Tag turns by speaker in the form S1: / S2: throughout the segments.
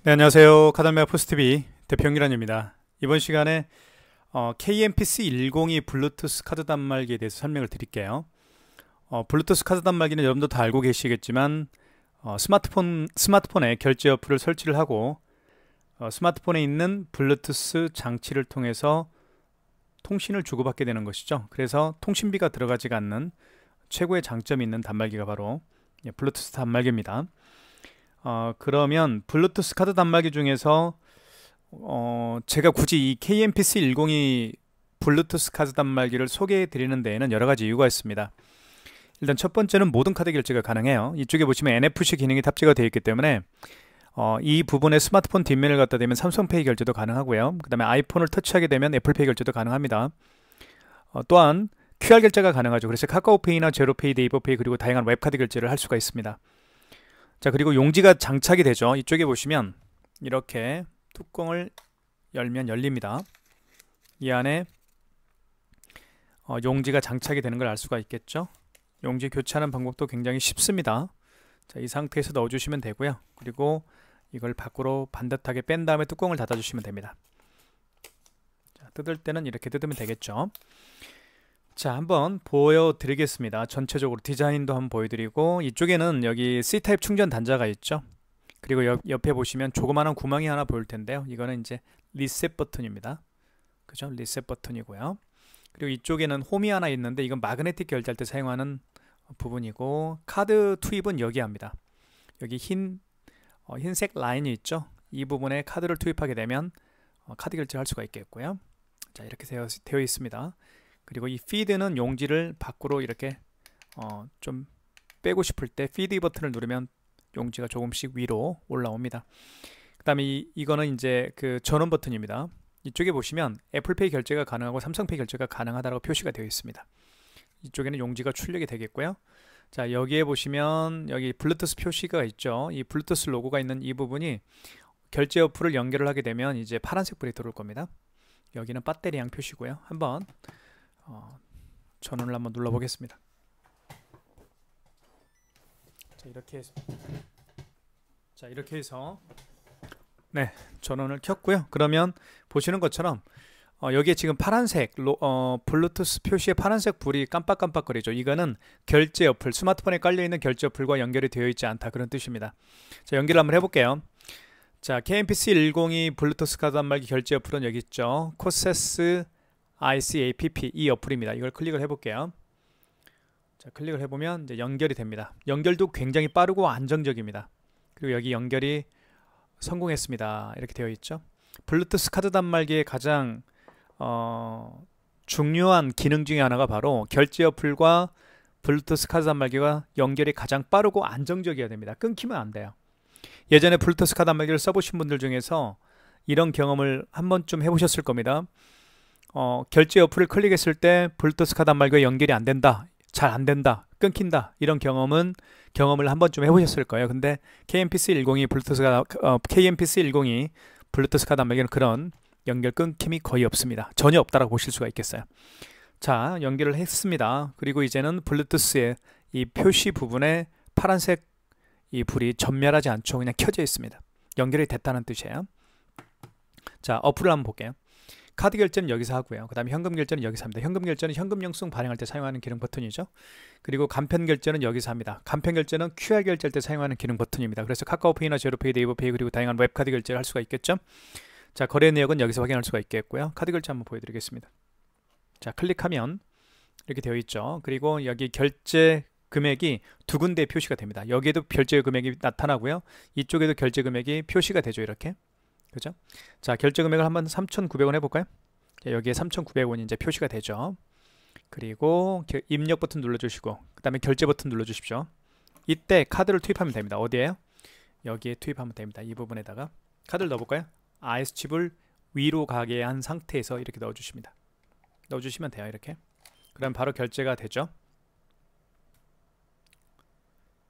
S1: 네, 안녕하세요. 카달메아 포스TV 대표 홍기란입니다. 이번 시간에 KMPC102 블루투스 카드 단말기에 대해서 설명을 드릴게요. 블루투스 카드 단말기는 여러분도 다 알고 계시겠지만 스마트폰에 결제 어플을 설치를 하고 스마트폰에 있는 블루투스 장치를 통해서 통신을 주고받게 되는 것이죠. 그래서 통신비가 들어가지가 않는 최고의 장점이 있는 단말기가 바로 블루투스 단말기입니다. 그러면 블루투스 카드 단말기 중에서 제가 굳이 이 KMPC102 블루투스 카드 단말기를 소개해 드리는 데에는 여러 가지 이유가 있습니다. 일단 첫 번째는 모든 카드 결제가 가능해요. 이쪽에 보시면 NFC 기능이 탑재가 되어 있기 때문에 이 부분에 스마트폰 뒷면을 갖다 대면 삼성페이 결제도 가능하고요. 그 다음에 아이폰을 터치하게 되면 애플페이 결제도 가능합니다. 또한 QR 결제가 가능하죠. 그래서 카카오페이나 제로페이, 네이버페이 그리고 다양한 웹카드 결제를 할 수가 있습니다. 자, 그리고 용지가 장착이 되죠. 이쪽에 보시면 이렇게 뚜껑을 열면 열립니다. 이 안에 용지가 장착이 되는 걸 알 수가 있겠죠. 용지 교체하는 방법도 굉장히 쉽습니다. 자, 이 상태에서 넣어주시면 되고요. 그리고 이걸 밖으로 반듯하게 뺀 다음에 뚜껑을 닫아주시면 됩니다. 자, 뜯을 때는 이렇게 뜯으면 되겠죠. 자, 한번 보여드리겠습니다. 전체적으로 디자인도 한번 보여드리고, 이쪽에는 여기 C타입 충전 단자가 있죠. 그리고 옆에 보시면 조그마한 구멍이 하나 보일 텐데요. 이거는 이제 리셋 버튼입니다. 그죠? 리셋 버튼이고요. 그리고 이쪽에는 홈이 하나 있는데 이건 마그네틱 결제할 때 사용하는 부분이고, 카드 투입은 여기 합니다. 여기 흰색 라인이 있죠. 이 부분에 카드를 투입하게 되면 카드 결제를 할 수가 있겠고요. 자, 이렇게 되어 있습니다. 그리고 이 피드는 용지를 밖으로 이렇게 좀 빼고 싶을 때 피드 버튼을 누르면 용지가 조금씩 위로 올라옵니다. 그 다음에 이거는 이제 그 전원 버튼입니다. 이쪽에 보시면 애플페이 결제가 가능하고 삼성페이 결제가 가능하다고 표시가 되어 있습니다. 이쪽에는 용지가 출력이 되겠고요. 자, 여기에 보시면 여기 블루투스 표시가 있죠. 이 블루투스 로고가 있는 이 부분이 결제 어플을 연결을 하게 되면 이제 파란색 불이 들어올 겁니다. 여기는 배터리양 표시고요. 한번 전원을 한번 눌러 보겠습니다. 자, 이렇게 해서 네, 전원을 켰고요. 그러면 보시는 것처럼 여기에 지금 파란색 블루투스 표시에 파란색 불이 깜빡깜빡거리죠. 이거는 결제 어플, 스마트폰에 깔려있는 결제 어플과 연결이 되어 있지 않다, 그런 뜻입니다. 자, 연결을 한번 해볼게요. 자, KMPC102 블루투스 카드 단말기 결제 어플은 여기 있죠. 코세스 ICAPP 이 어플입니다. 이걸 클릭을 해볼게요. 자, 클릭을 해보면 이제 연결이 됩니다. 연결도 굉장히 빠르고 안정적입니다. 그리고 여기 연결이 성공했습니다. 이렇게 되어 있죠. 블루투스 카드 단말기의 가장 중요한 기능 중에 하나가 바로 결제 어플과 블루투스 카드 단말기가 연결이 가장 빠르고 안정적이어야 됩니다. 끊기면 안 돼요. 예전에 블루투스 카드 단말기를 써보신 분들 중에서 이런 경험을 한 번쯤 해보셨을 겁니다. 결제 어플을 클릭했을 때 블루투스 카드 단말기가 연결이 안 된다, 잘 안 된다, 끊긴다, 이런 경험을 한 번쯤 해보셨을 거예요. 근데 KMPC102 블루투스 카드 단말기는 그런 연결 끊김이 거의 없습니다. 전혀 없다라고 보실 수가 있겠어요. 자, 연결을 했습니다. 그리고 이제는 블루투스의 이 표시 부분에 파란색 이 불이 전멸하지 않죠. 그냥 켜져 있습니다. 연결이 됐다는 뜻이에요. 자, 어플을 한번 볼게요. 카드 결제는 여기서 하고요. 그 다음에 현금 결제는 여기서 합니다. 현금 결제는 현금 영수증 발행할 때 사용하는 기능 버튼이죠. 그리고 간편 결제는 여기서 합니다. 간편 결제는 QR 결제할 때 사용하는 기능 버튼입니다. 그래서 카카오페이나 제로페이, 네이버페이 그리고 다양한 웹카드 결제를 할 수가 있겠죠. 자, 거래 내역은 여기서 확인할 수가 있겠고요. 카드 결제 한번 보여드리겠습니다. 자, 클릭하면 이렇게 되어 있죠. 그리고 여기 결제 금액이 두 군데 표시가 됩니다. 여기에도 결제 금액이 나타나고요. 이쪽에도 결제 금액이 표시가 되죠. 이렇게. 그죠? 자, 결제 금액을 한번 3,900원 해볼까요? 자, 여기에 3,900원이 이제 표시가 되죠. 그리고 입력 버튼 눌러주시고, 그 다음에 결제 버튼 눌러주십시오. 이때 카드를 투입하면 됩니다. 어디에요? 여기에 투입하면 됩니다. 이 부분에다가 카드를 넣어볼까요? IS칩을 위로 가게 한 상태에서 이렇게 넣어주십니다. 넣어주시면 돼요. 이렇게. 그럼 바로 결제가 되죠.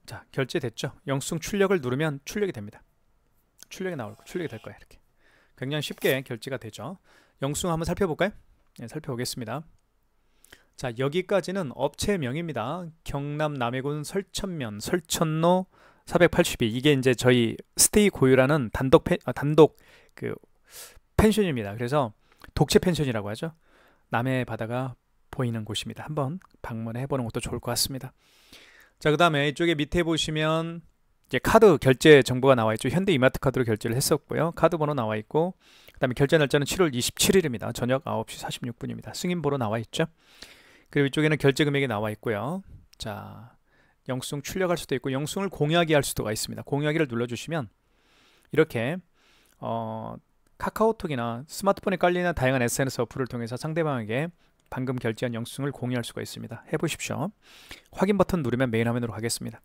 S1: 자, 결제됐죠. 영수증 출력을 누르면 출력이 됩니다. 출력이 될 거예요. 이렇게 굉장히 쉽게 결제가 되죠. 영수증 한번 살펴볼까요? 네, 살펴보겠습니다. 자, 여기까지는 업체명입니다. 경남 남해군 설천면 설천로 482. 이게 이제 저희 스테이 고유라는 단독 그 펜션입니다. 그래서 독채 펜션이라고 하죠. 남해 바다가 보이는 곳입니다. 한번 방문해 보는 것도 좋을 것 같습니다. 자, 그 다음에 이쪽에 밑에 보시면 이제 카드 결제 정보가 나와 있죠. 현대 이마트 카드로 결제를 했었고요. 카드 번호 나와 있고, 그 다음에 결제 날짜는 7월 27일입니다. 저녁 9시 46분입니다. 승인번호 나와 있죠. 그리고 이쪽에는 결제 금액이 나와 있고요. 자, 영수증 출력할 수도 있고 영수증을 공유하기 할 수도가 있습니다. 공유하기를 눌러주시면 이렇게 카카오톡이나 스마트폰에 깔리는 다양한 SNS 어플을 통해서 상대방에게 방금 결제한 영수증을 공유할 수가 있습니다. 해보십시오. 확인 버튼 누르면 메인 화면으로 가겠습니다.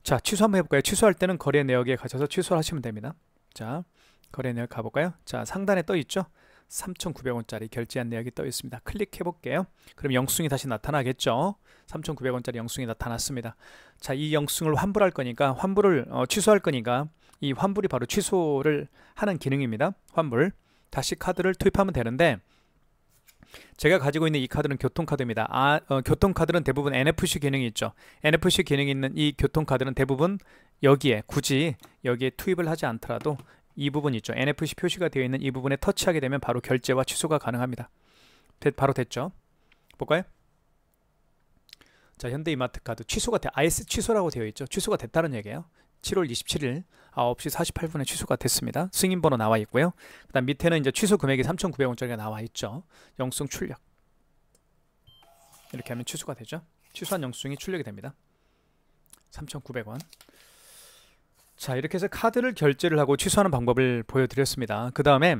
S1: 자, 취소 한번 해볼까요? 취소할 때는 거래 내역에 가셔서 취소를 하시면 됩니다. 자, 거래 내역 가볼까요? 자, 상단에 떠 있죠? 3,900원짜리 결제한 내역이 떠 있습니다. 클릭해 볼게요. 그럼 영수증이 다시 나타나겠죠? 3,900원짜리 영수증이 나타났습니다. 자, 이 영수증을 환불할 거니까 취소할 거니까 이 환불이 바로 취소를 하는 기능입니다. 환불. 다시 카드를 투입하면 되는데, 제가 가지고 있는 이 카드는 교통카드입니다. 교통카드는 대부분 NFC 기능이 있죠. NFC 기능이 있는 이 교통카드는 대부분 굳이 여기에 투입을 하지 않더라도 이 부분 있죠. NFC 표시가 되어 있는 이 부분에 터치하게 되면 바로 결제와 취소가 가능합니다. 바로 됐죠. 볼까요? 자, 현대이마트카드 취소가 아예 취소라고 되어 있죠. 취소가 됐다는 얘기예요. 7월 27일 9시 48분에 취소가 됐습니다. 승인번호 나와 있고요. 그 다음 밑에는 이제 취소 금액이 3,900원짜리가 나와 있죠. 영수증 출력. 이렇게 하면 취소가 되죠. 취소한 영수증이 출력이 됩니다. 3,900원. 자, 이렇게 해서 카드를 결제를 하고 취소하는 방법을 보여드렸습니다. 그 다음에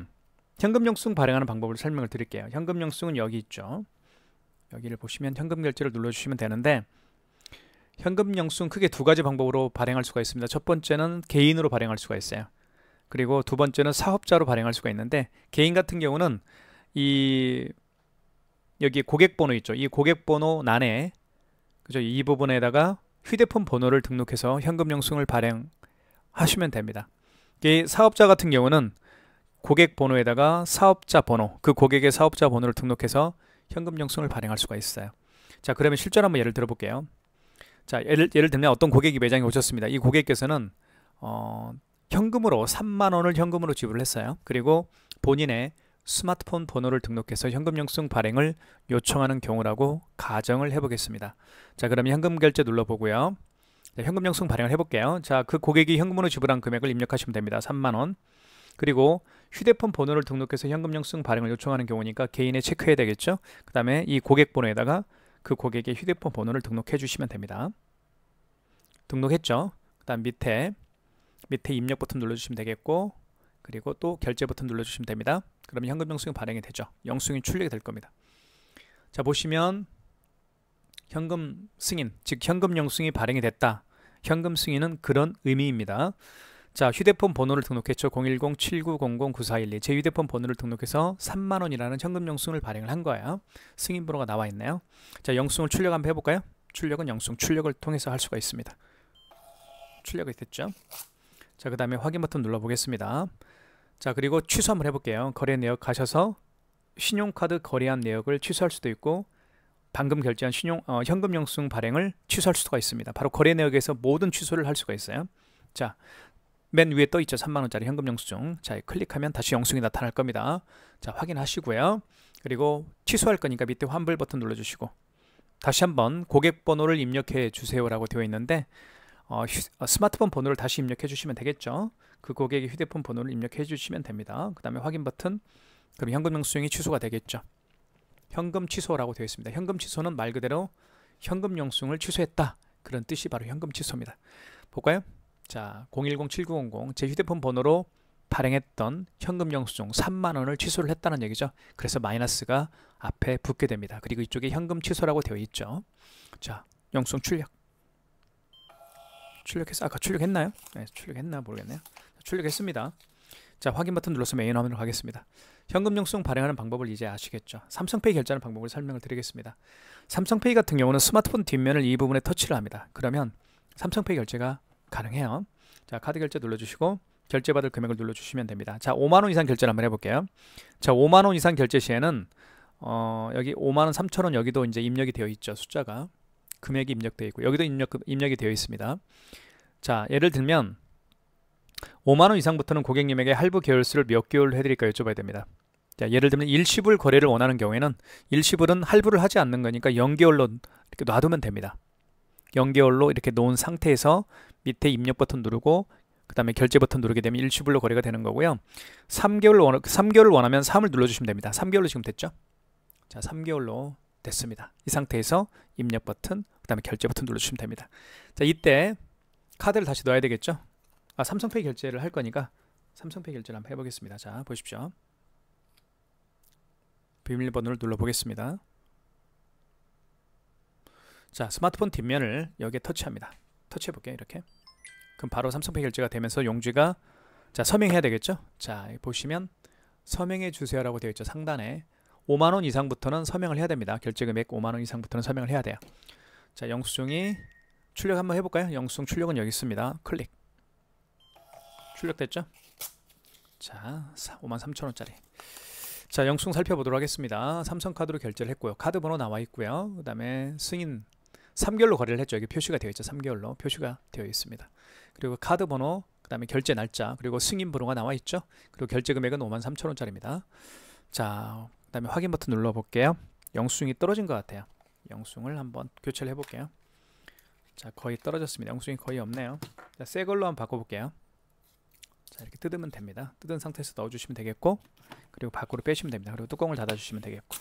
S1: 현금 영수증 발행하는 방법을 설명을 드릴게요. 현금 영수증은 여기 있죠. 여기를 보시면 현금 결제를 눌러주시면 되는데, 현금 영수증 크게 두 가지 방법으로 발행할 수가 있습니다. 첫 번째는 개인으로 발행할 수가 있어요. 그리고 두 번째는 사업자로 발행할 수가 있는데, 개인 같은 경우는 여기 고객번호 있죠. 이 고객번호 난에 그죠? 이 부분에다가 휴대폰 번호를 등록해서 현금 영수증을 발행하시면 됩니다. 이 사업자 같은 경우는 고객 번호에다가 사업자 번호, 그 고객의 사업자 번호를 등록해서 현금 영수증을 발행할 수가 있어요. 자, 그러면 실전 한번 예를 들어볼게요. 자, 예를 들면 어떤 고객이 매장에 오셨습니다. 이 고객께서는 현금으로 3만 원을 현금으로 지불을 했어요. 그리고 본인의 스마트폰 번호를 등록해서 현금 영수증 발행을 요청하는 경우라고 가정을 해보겠습니다. 자, 그러면 현금 결제 눌러보고요. 자, 현금 영수증 발행을 해볼게요. 자, 그 고객이 현금으로 지불한 금액을 입력하시면 됩니다. 3만 원. 그리고 휴대폰 번호를 등록해서 현금 영수증 발행을 요청하는 경우니까 개인에 체크해야 되겠죠. 그 다음에 이 고객 번호에다가 그 고객의 휴대폰 번호를 등록해 주시면 됩니다. 등록했죠. 그 다음 밑에 입력 버튼 눌러주시면 되겠고, 그리고 또 결제 버튼 눌러주시면 됩니다. 그러면 현금 영수증 발행이 되죠. 영수증이 출력이 될 겁니다. 자, 보시면 현금 승인, 즉 현금 영수증이 발행이 됐다. 현금 승인은 그런 의미입니다. 자, 휴대폰 번호를 등록했죠. 010-7900-9412. 제 휴대폰 번호를 등록해서 3만원이라는 현금 영수증을 발행을 한 거예요. 승인 번호가 나와 있네요. 자, 영수증을 출력 한번 해볼까요? 출력은 영수증 출력을 통해서 할 수가 있습니다. 출력이 됐죠. 자, 그 다음에 확인 버튼 눌러보겠습니다. 자, 그리고 취소 한번 해볼게요. 거래 내역 가셔서 신용카드 거래한 내역을 취소할 수도 있고, 방금 결제한 현금 영수증 발행을 취소할 수가 있습니다. 바로 거래 내역에서 모든 취소를 할 수가 있어요. 자, 맨 위에 떠 있죠. 3만원짜리 현금 영수증. 자, 클릭하면 다시 영수증이 나타날 겁니다. 자, 확인하시고요. 그리고 취소할 거니까 밑에 환불 버튼 눌러주시고, 다시 한번 고객 번호를 입력해 주세요라고 되어 있는데, 스마트폰 번호를 다시 입력해 주시면 되겠죠. 그 고객의 휴대폰 번호를 입력해 주시면 됩니다. 그 다음에 확인 버튼. 그럼 현금 영수증이 취소가 되겠죠. 현금 취소라고 되어 있습니다. 현금 취소는 말 그대로 현금 영수증을 취소했다, 그런 뜻이 바로 현금 취소입니다. 볼까요? 자, 010-7900 제 휴대폰 번호로 발행했던 현금 영수증 3만원을 취소를 했다는 얘기죠. 그래서 마이너스가 앞에 붙게 됩니다. 그리고 이쪽에 현금 취소라고 되어 있죠. 자, 영수증 출력해서 아까 출력했나요? 네, 출력했나 모르겠네요. 출력했습니다. 자, 확인 버튼 눌러서 메인 화면으로 가겠습니다. 현금 영수증 발행하는 방법을 이제 아시겠죠? 삼성페이 결제하는 방법을 설명을 드리겠습니다. 삼성페이 같은 경우는 스마트폰 뒷면을 이 부분에 터치를 합니다. 그러면 삼성페이 결제가 가능해요. 자, 카드 결제 눌러주시고 결제받을 금액을 눌러주시면 됩니다. 자, 5만원 이상 결제를 한번 해볼게요. 자, 5만원 이상 결제 시에는 여기 5만원 3천원 여기도 이제 입력이 되어 있죠. 숫자가 금액이 입력되어 있고, 여기도 입력이 되어 있습니다. 자, 예를 들면 5만원 이상부터는 고객님에게 할부 계열수를 몇 개월로 해드릴까 여쭤봐야 됩니다. 자, 예를 들면 일시불 거래를 원하는 경우에는 일시불은 할부를 하지 않는 거니까 0개월로 이렇게 놔두면 됩니다. 0개월로 이렇게 놓은 상태에서 밑에 입력 버튼 누르고 그 다음에 결제 버튼 누르게 되면 일시불로 거래가 되는 거고요. 3개월을 원하면 3을 눌러주시면 됩니다. 3개월로 지금 됐죠? 자, 3개월로 됐습니다. 이 상태에서 입력 버튼, 그 다음에 결제 버튼 눌러주시면 됩니다. 자, 이때 카드를 다시 넣어야 되겠죠? 삼성페이 결제를 할 거니까 삼성페이 결제를 한번 해보겠습니다. 자, 보십시오. 비밀번호를 눌러보겠습니다. 자, 스마트폰 뒷면을 여기에 터치합니다. 터치해볼게요. 이렇게. 그럼 바로 삼성페이 결제가 되면서 용지가 자, 서명해야 되겠죠? 자, 보시면 서명해 주세요 라고 되어 있죠. 상단에 5만원 이상부터는 서명을 해야 됩니다. 결제금액 5만원 이상부터는 서명을 해야 돼요. 자, 영수증이 출력 한번 해볼까요? 영수증 출력은 여기 있습니다. 클릭. 출력됐죠? 자, 53,000원짜리. 자, 영수증 살펴보도록 하겠습니다. 삼성카드로 결제를 했고요. 카드 번호 나와 있고요. 그 다음에 승인 3개월로 거래를 했죠. 여기 표시가 되어 있죠. 3개월로 표시가 되어 있습니다. 그리고 카드 번호, 그 다음에 결제 날짜, 그리고 승인 번호가 나와 있죠. 그리고 결제 금액은 53,000원짜리입니다. 자, 그 다음에 확인 버튼 눌러볼게요. 영수증이 떨어진 것 같아요. 영수증을 한번 교체를 해볼게요. 자, 거의 떨어졌습니다. 영수증이 거의 없네요. 자, 새 걸로 한번 바꿔볼게요. 자, 이렇게 뜯으면 됩니다. 뜯은 상태에서 넣어주시면 되겠고, 그리고 밖으로 빼시면 됩니다. 그리고 뚜껑을 닫아주시면 되겠고.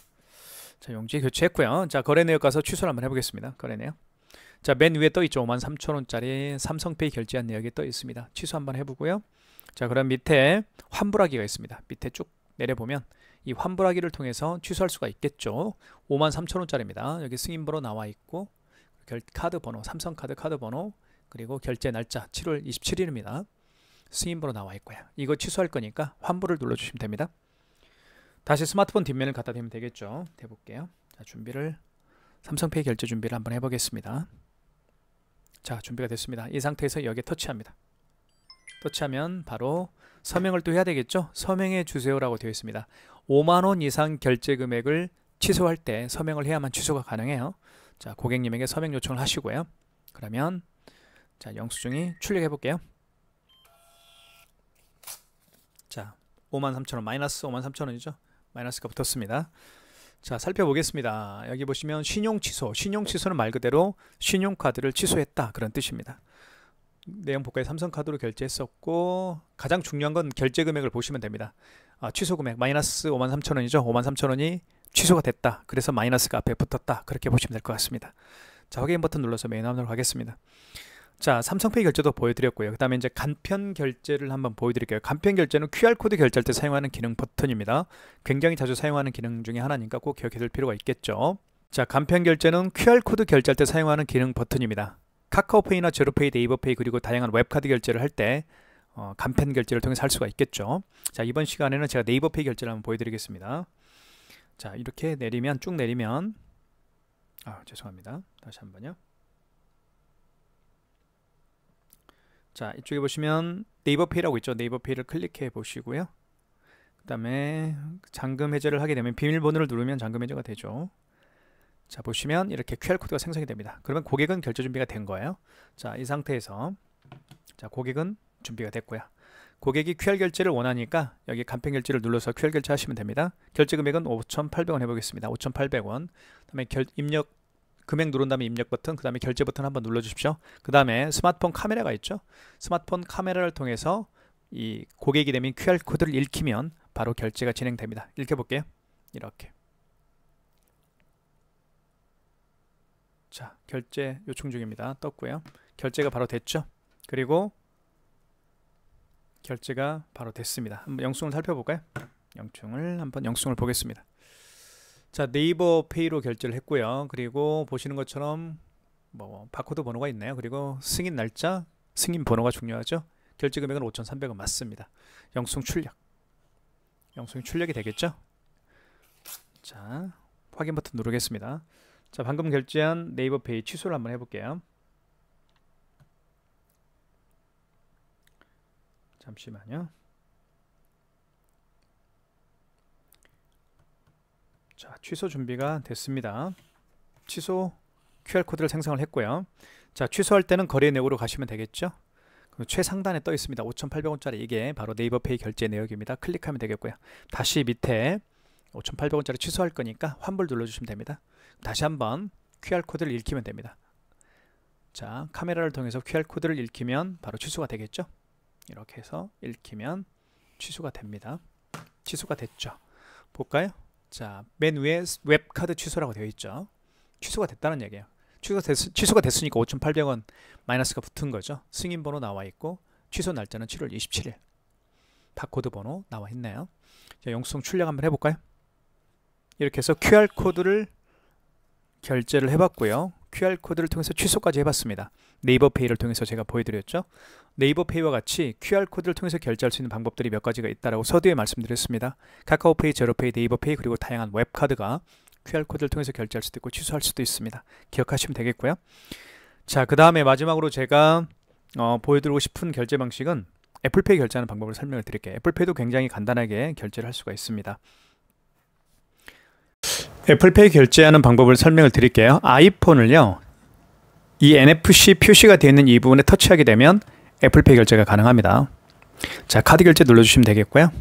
S1: 자, 용지 교체했고요. 자, 거래 내역 가서 취소를 한번 해보겠습니다. 거래 내역. 자, 맨 위에 떠 있죠. 53,000원짜리 삼성페이 결제한 내역이 떠 있습니다. 취소 한번 해보고요. 자, 그럼 밑에 환불하기가 있습니다. 밑에 쭉 내려보면 이 환불하기를 통해서 취소할 수가 있겠죠. 53,000원짜리입니다. 여기 승인번호 나와 있고, 카드 번호, 삼성카드 카드 번호, 그리고 결제 날짜 7월 27일입니다. 승인번호 나와 있고요. 이거 취소할 거니까 환불을 눌러주시면 됩니다. 다시 스마트폰 뒷면을 갖다 대면 되겠죠. 대볼게요. 자, 삼성페이 결제 준비를 한번 해보겠습니다. 자, 준비가 됐습니다. 이 상태에서 여기에 터치합니다. 터치하면 바로 서명을 또 해야 되겠죠. 서명해 주세요 라고 되어 있습니다. 5만원 이상 결제 금액을 취소할 때 서명을 해야만 취소가 가능해요. 자, 고객님에게 서명 요청을 하시고요. 그러면 자, 영수증이 출력해 볼게요. 자, 53,000원 마이너스 53,000원이죠. 마이너스가 붙었습니다. 자, 살펴보겠습니다. 여기 보시면 신용 취소. 신용 취소는 말 그대로 신용카드를 취소했다 그런 뜻입니다. 내용 볼까요? 삼성카드로 결제했었고, 가장 중요한 건 결제 금액을 보시면 됩니다. 취소 금액 마이너스 53,000원이죠. 53,000원이 취소가 됐다. 그래서 마이너스가 앞에 붙었다. 그렇게 보시면 될 것 같습니다. 자, 확인 버튼 눌러서 메인 화면으로 가겠습니다. 자, 삼성페이 결제도 보여드렸고요. 그 다음에 이제 간편 결제를 한번 보여드릴게요. 간편 결제는 QR코드 결제할 때 사용하는 기능 버튼입니다. 굉장히 자주 사용하는 기능 중에 하나니까 꼭 기억해둘 필요가 있겠죠. 자, 간편 결제는 QR코드 결제할 때 사용하는 기능 버튼입니다. 카카오페이나 제로페이, 네이버페이 그리고 다양한 웹카드 결제를 할 때 간편 결제를 통해서 할 수가 있겠죠. 자, 이번 시간에는 제가 네이버페이 결제를 한번 보여드리겠습니다. 자, 이렇게 내리면 쭉 내리면 죄송합니다. 다시 한번요. 자, 이쪽에 보시면 네이버페이라고 있죠. 네이버페이를 클릭해 보시고요. 그 다음에 잔금 해제를 하게 되면 비밀번호를 누르면 잔금 해제가 되죠. 자, 보시면 이렇게 QR코드가 생성이 됩니다. 그러면 고객은 결제 준비가 된 거예요. 자, 이 상태에서 자, 고객은 준비가 됐고요. 고객이 QR 결제를 원하니까 여기 간편 결제를 눌러서 QR 결제 하시면 됩니다. 결제 금액은 5,800원 해보겠습니다. 5,800원. 그 다음에 입력 금액 누른 다음에 입력 버튼, 그 다음에 결제 버튼 한번 눌러주십시오. 그 다음에 스마트폰 카메라가 있죠. 스마트폰 카메라를 통해서 이 고객이 되면 QR코드를 읽히면 바로 결제가 진행됩니다. 읽혀볼게요. 이렇게. 자, 결제 요청 중입니다. 떴고요. 결제가 바로 됐죠. 그리고 결제가 바로 됐습니다. 한번 영수증을 살펴볼까요? 영수증을 보겠습니다. 자, 네이버 페이로 결제를 했고요. 그리고 보시는 것처럼 바코드 번호가 있네요. 그리고 승인 날짜, 승인 번호가 중요하죠. 결제 금액은 5,300원 맞습니다. 영수증 출력. 영수증 출력이 되겠죠. 자, 확인 버튼 누르겠습니다. 자, 방금 결제한 네이버 페이 취소를 한번 해볼게요. 잠시만요. 자, 취소 준비가 됐습니다. 취소 QR코드를 생성을 했고요. 자, 취소할 때는 거래 내역으로 가시면 되겠죠. 최상단에 떠 있습니다. 5,800원짜리 이게 바로 네이버페이 결제 내역입니다. 클릭하면 되겠고요. 다시 밑에 5,800원짜리 취소할 거니까 환불 눌러주시면 됩니다. 다시 한번 QR코드를 읽히면 됩니다. 자, 카메라를 통해서 QR코드를 읽히면 바로 취소가 되겠죠. 이렇게 해서 읽히면 취소가 됩니다. 취소가 됐죠. 볼까요? 자, 맨 위에 웹카드 취소라고 되어 있죠. 취소가 됐다는 얘기예요. 취소가 됐으니까 5,800원 마이너스가 붙은 거죠. 승인 번호 나와 있고 취소 날짜는 7월 27일. 바코드 번호 나와 있네요. 자, 영수증 출력 한번 해볼까요? 이렇게 해서 QR코드를 결제를 해봤고요. QR코드를 통해서 취소까지 해봤습니다. 네이버페이를 통해서 제가 보여드렸죠. 네이버페이와 같이 QR코드를 통해서 결제할 수 있는 방법들이 몇 가지가 있다고 서두에 말씀드렸습니다. 카카오페이, 제로페이, 네이버페이 그리고 다양한 웹카드가 QR코드를 통해서 결제할 수도 있고 취소할 수도 있습니다. 기억하시면 되겠고요. 자, 그 다음에 마지막으로 제가 보여드리고 싶은 결제 방식은 애플페이 결제하는 방법을 설명을 드릴게요. 애플페이도 굉장히 간단하게 결제를 할 수가 있습니다. 애플페이 결제하는 방법을 설명을 드릴게요. 아이폰을요, 이 NFC 표시가 되어 있는 이 부분에 터치하게 되면 애플페이 결제가 가능합니다. 자, 카드 결제 눌러주시면 되겠고요.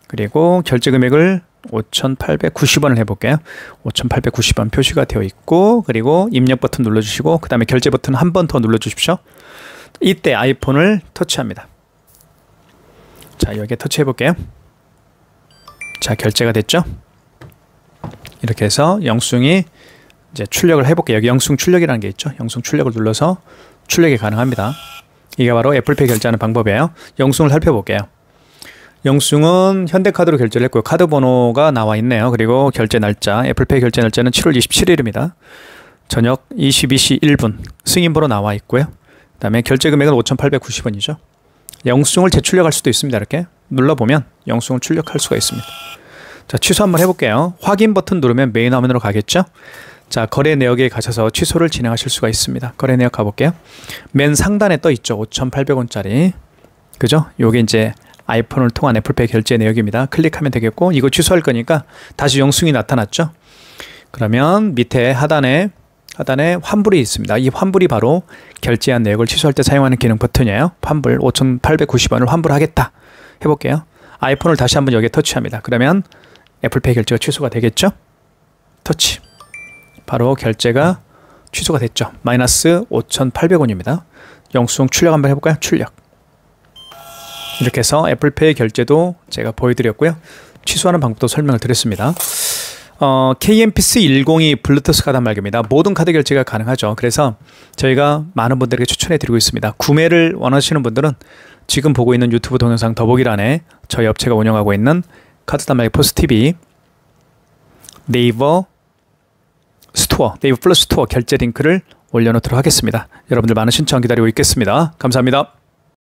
S1: 그리고 결제 금액을 5,890원을 해볼게요. 5,890원 표시가 되어 있고, 그리고 입력 버튼 눌러주시고, 그 다음에 결제 버튼 한 번 더 눌러주십시오. 이때 아이폰을 터치합니다. 자, 여기에 터치해 볼게요. 자, 결제가 됐죠? 이렇게 해서 영수증이 이제 출력을 해볼게요. 여기 영수증 출력이라는 게 있죠. 영수증 출력을 눌러서 출력이 가능합니다. 이게 바로 애플페이 결제하는 방법이에요. 영수증을 살펴볼게요. 영수증은 현대카드로 결제를 했고요. 카드 번호가 나와 있네요. 그리고 결제 날짜, 애플페이 결제 날짜는 7월 27일입니다. 저녁 22시 1분 승인 번호 나와 있고요. 그 다음에 결제 금액은 5,890원이죠. 영수증을 재출력할 수도 있습니다. 이렇게 눌러보면 영수증을 출력할 수가 있습니다. 자, 취소 한번 해볼게요. 확인 버튼 누르면 메인 화면으로 가겠죠. 자, 거래 내역에 가셔서 취소를 진행하실 수가 있습니다. 거래 내역 가볼게요. 맨 상단에 떠 있죠. 5,800원짜리. 그죠? 요게 이제 아이폰을 통한 애플페이 결제 내역입니다. 클릭하면 되겠고, 이거 취소할 거니까 다시 영수증이 나타났죠. 그러면 밑에 하단에 환불이 있습니다. 이 환불이 바로 결제한 내역을 취소할 때 사용하는 기능 버튼이에요. 환불 5,890원을 환불하겠다 해볼게요. 아이폰을 다시 한번 여기에 터치합니다. 그러면 애플페이 결제가 취소가 되겠죠. 터치. 바로 결제가 취소가 됐죠. 마이너스 5,800원입니다. 영수증 출력 한번 해볼까요? 출력. 이렇게 해서 애플페이 결제도 제가 보여드렸고요. 취소하는 방법도 설명을 드렸습니다. KMPC102 블루투스 카드 말기입니다. 모든 카드 결제가 가능하죠. 그래서 저희가 많은 분들에게 추천해 드리고 있습니다. 구매를 원하시는 분들은 지금 보고 있는 유튜브 동영상 더보기란에 저희 업체가 운영하고 있는 카드 단말기 포스TV 네이버 스토어, 네이버 플러스 스토어 결제 링크를 올려놓도록 하겠습니다. 여러분들 많은 신청 기다리고 있겠습니다. 감사합니다.